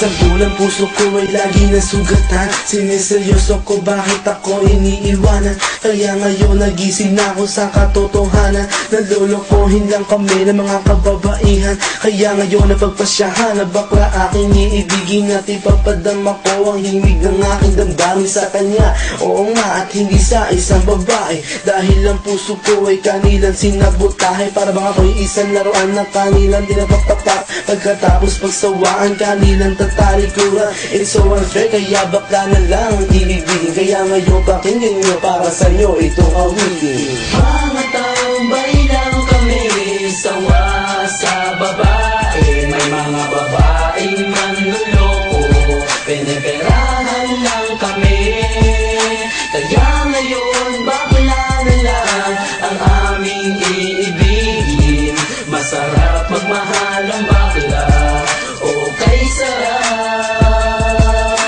Isang bulan puso ko ay lagi nasugatan. Siniseryoso ko bakit ako iniiwanan. Kaya ngayon nagising na ako sa katotohanan. Nalolokohin lang kami ng mga kababaihan. Kaya ngayon napagpasyahan na bakla aking iibigin at ipapadama ko ang himig ng aking damdamin sa kanya. Oo nga, at hindi sa isang babae, dahil ang puso ko ay kanilang sinabotahe. Para bang ako'y isang laruan na kanilang dinapaktapak. Pagkatapos pagsawaan kanilang tatalikuran. It's so unfair, kaya bakla na lang ang iibigin. Kaya ngayon pakinggan nyo, para sa'yo itong awitin. Mga tambay lang kami, sawa sa babae. May mga babaeng manluloko, piniperahan lang kami. Kaya ngayon bakla na lang ang aming iibigin. Masarap magmahal ang bakla, okay sarap.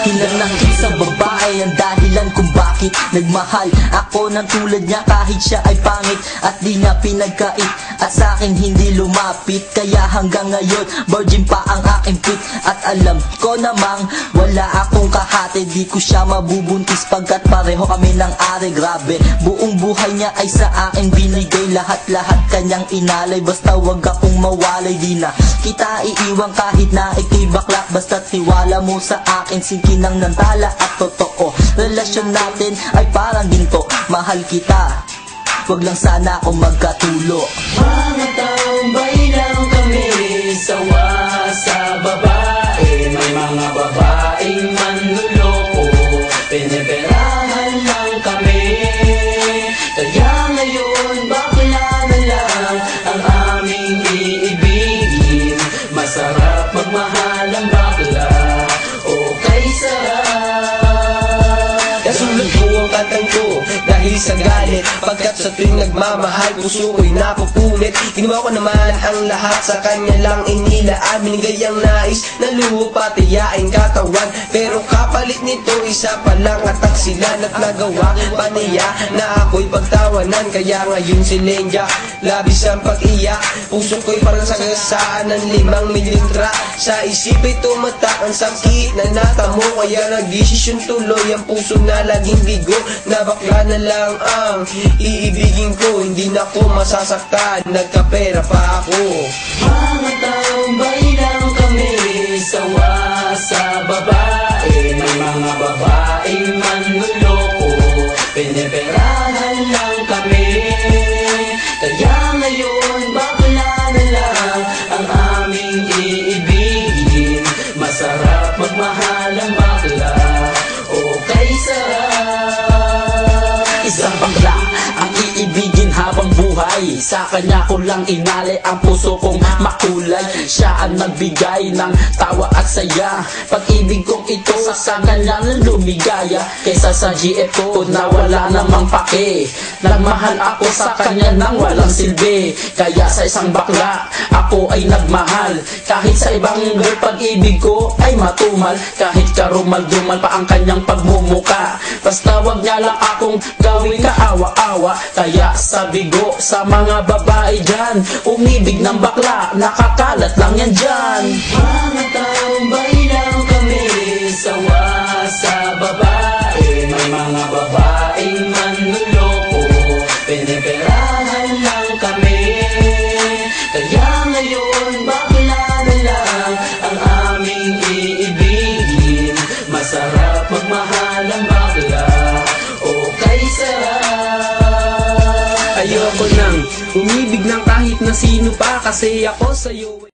Ilan ng isang babae ang dahilan kung bakit nagmahal ako ng tulad niya kahit siya ay pangit at di niya pinagkait at sa akin hindi lumapit. Kaya hanggang ngayon virgin pa ang aking pit at alam ko namang wala akong kahati. Di ko siya mabubuntis pagkat pareho kami ng ari. Grabe, buong buhay niya ay sa akin binigay. Lahat-lahat kanyang inalay, basta wag akong mawalay. Di na kita iiwan kahit na ikay bakla, basta't tiwala mo sa akin. Sinkinang ng tala at totoo, relasyon natin ay parang ginto. Mahal kita, wag lang sana akong magkatulo. Mga tambay lang kami, sawa sa babae. May mga babaeng manluloko, piniperahan lang kami. Kaya ngayon bakla na lang ang aming iibigin. Masarap magmahal ang bakla, okay sarap. Nasulat ko ang kantang ko dahil sa galit, pagkat sa tuwing nagmamahal puso ko'y napupunit. Ginawa ko naman ang lahat, sa kanya lang inilaan. Binigay ang nais na lupa, tiyain katawan. Pero kapalit nito isa pa lang atak sila. At nagawa pa niya na ako'y pagtawanan. Kaya ngayon si Lenja, labis ang pag-iyak. Puso ko'y parang sagasaan ng 5 mililitra. Sa isip ay tumatak ang sakit na natamo. Kaya nagdesisyon tuloy ang puso na laging bigo, na bakla na lang ang iibigin ko. Hindi na ko masasaktan, nagkapera pa ako. Mga tambay lang kami, sawa sa babae. May mga babaeng manluloko, piniperahan lang kami. Kaya ngayon bakla na lang ang aming iibigin. Masarap magmahal ang bakla, okay sarap. Isang bakla ang iibigin habang buhay. Sa kanya ko lang inalay ang puso kong makulay. Siya ang nagbigay ng tawa at saya. Pag-ibig kong ito sa kanya na lumigaya. Kaysa sa GF ko na wala namang pake. Nagmahal ako sa kanya nang walang silbi. Kaya sa isang bakla ako ay nagmahal. Kahit sa ibang girl pag-ibig ko ay matumal. Kahit karumal-dumal pa ang kanyang pagmumuka. Basta wag niya lang akong gawin kaawa-awa. Kaya sabi ko sa mga babae dyan, umibig ng bakla, nakakalat lang yan dyan. Mga tambay lang kami, sawa sa babae. May mga babaeng manluloko, piniperahan lang kami. Kaya ngayon bakla na lang ang aming iibigin. Masarap magmahal ang bakla, okay sarap. Ayoko nang umibig ng kahit na sino pa, kasi ako sa'yo